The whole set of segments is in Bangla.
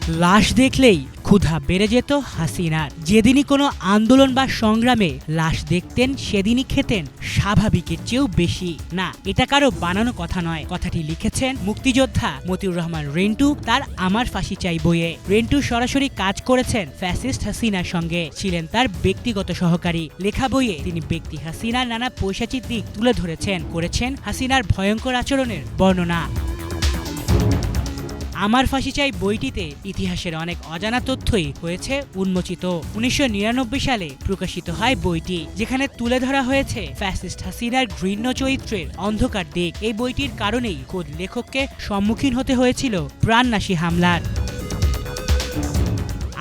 লাশ দেখলেই ক্ষুধা বেড়ে যেত হাসিনার। যেদিনই কোনো আন্দোলন বা সংগ্রামে লাশ দেখতেন সেদিনই খেতেন স্বাভাবিকের চেয়েও বেশি। না, এটা কারো বানানো কথা নয়, কথাটি লিখেছেন মুক্তিযোদ্ধা মতিউর রহমান রেন্টু তার আমার ফাঁসি চাই বইয়ে। রেন্টু সরাসরি কাজ করেছেন ফ্যাসিস্ট হাসিনার সঙ্গে, ছিলেন তার ব্যক্তিগত সহকারী। লেখা বইয়ে তিনি ব্যক্তি হাসিনার নানা পৈশাচিক দিক তুলে ধরেছেন, করেছেন হাসিনার ভয়ঙ্কর আচরণের বর্ণনা। আমার ফাঁসি চাই বইটিতে ইতিহাসের অনেক অজানা তথ্যই হয়েছে উন্মোচিত। 1999 সালে প্রকাশিত হয় বইটি, যেখানে তুলে ধরা হয়েছে ফ্যাসিস্ট হাসিনার ঘৃণ্য চরিত্রের অন্ধকার দিক। এই বইটির কারণেই খোদ লেখককে সম্মুখীন হতে হয়েছিল প্রাণনাশী হামলার।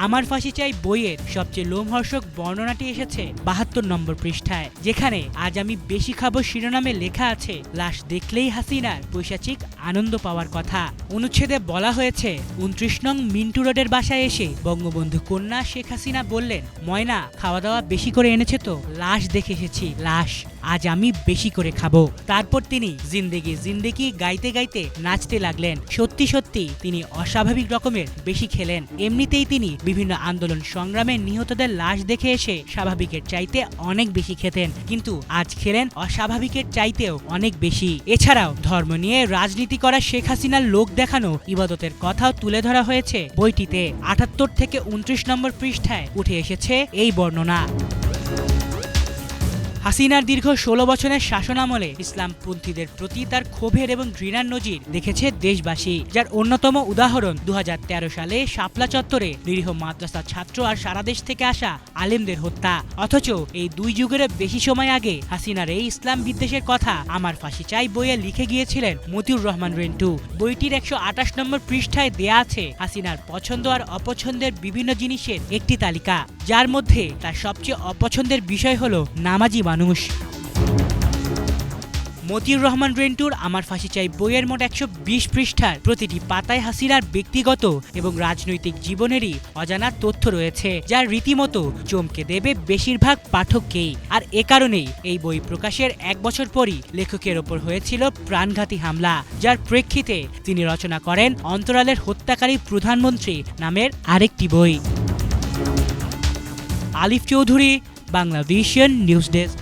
আমার ফাঁসি চাই বইয়ের সবচেয়ে লোমহর্ষক বর্ণনাটি এসেছে 72 নম্বর পৃষ্ঠায়, যেখানে আজ আমি বেশি খাবো শিরোনামে লেখা আছে লাশ দেখলেই হাসিনার পৈশাচিক আনন্দ পাওয়ার কথা। অনুচ্ছেদে বলা হয়েছে 29 নং মিন্টু রোডের বাসায় এসে বঙ্গবন্ধু কন্যা শেখ হাসিনা বললেন, ময়না খাওয়া দাওয়া বেশি করে এনেছে তো? লাশ দেখে এসেছি, লাশ আজ আমি বেশি করে খাবো। তারপর তিনি জিন্দেগি জিন্দেগি গাইতে গাইতে নাচতে লাগলেন। সত্যি সত্যি তিনি অস্বাভাবিক রকমের বেশি খেলেন। এমনিতেই তিনি বিভিন্ন আন্দোলন সংগ্রামে নিহতদের লাশ দেখে এসে স্বাভাবিকের চাইতে অনেক বেশি খেতেন, কিন্তু আজ খেলেন অস্বাভাবিকের চাইতেও অনেক বেশি। এছাড়াও ধর্ম নিয়ে রাজনীতি করা শেখ হাসিনার লোক দেখানো ইবাদতের কথাও তুলে ধরা হয়েছে বইটিতে। 78 থেকে 29 নম্বর পৃষ্ঠায় উঠে এসেছে এই বর্ণনা। হাসিনার দীর্ঘ 16 বছরের শাসনামলে ইসলামপন্থীদের প্রতি তার ক্ষোভের এবং ঘৃণার নজির দেখেছে দেশবাসী, যার অন্যতম উদাহরণ 2013 সালে শাপলা চত্বরে নিরীহ মাদ্রাসা ছাত্র আর সারা দেশ থেকে আসা আলেমদের হত্যা। অথচ এই দুই যুগের বেশি সময় আগে হাসিনার এই ইসলাম বিদ্বেষের কথা আমার ফাঁসি চাই বইয়ে লিখে গিয়েছিলেন মতিউর রহমান রেন্টু। বইটির 128 নম্বর পৃষ্ঠায় দেয়া আছে হাসিনার পছন্দ আর অপছন্দের বিভিন্ন জিনিসের একটি তালিকা, যার মধ্যে তার সবচেয়ে অপছন্দের বিষয় হলো নামাজি মানুষ। মতিউর রহমান রেন্টুর আমার ফাঁসি চাই বইয়ের মোট 120 পৃষ্ঠার প্রতিটি পাতায় হাসিনার ব্যক্তিগত এবং রাজনৈতিক জীবনেরই অজানা তথ্য রয়েছে, যা রীতিমতো চমকে দেবে বেশিরভাগ পাঠককেই। আর এ কারণেই এই বই প্রকাশের 1 বছর পরই লেখকের ওপর হয়েছিল প্রাণঘাতী হামলা, যার প্রেক্ষিতে তিনি রচনা করেন অন্তরালের হত্যাকারী প্রধানমন্ত্রী নামের আরেকটি বই। আলিফ চৌধুরী, বাংলাদেশিয়ান নিউজ ডেস্ক।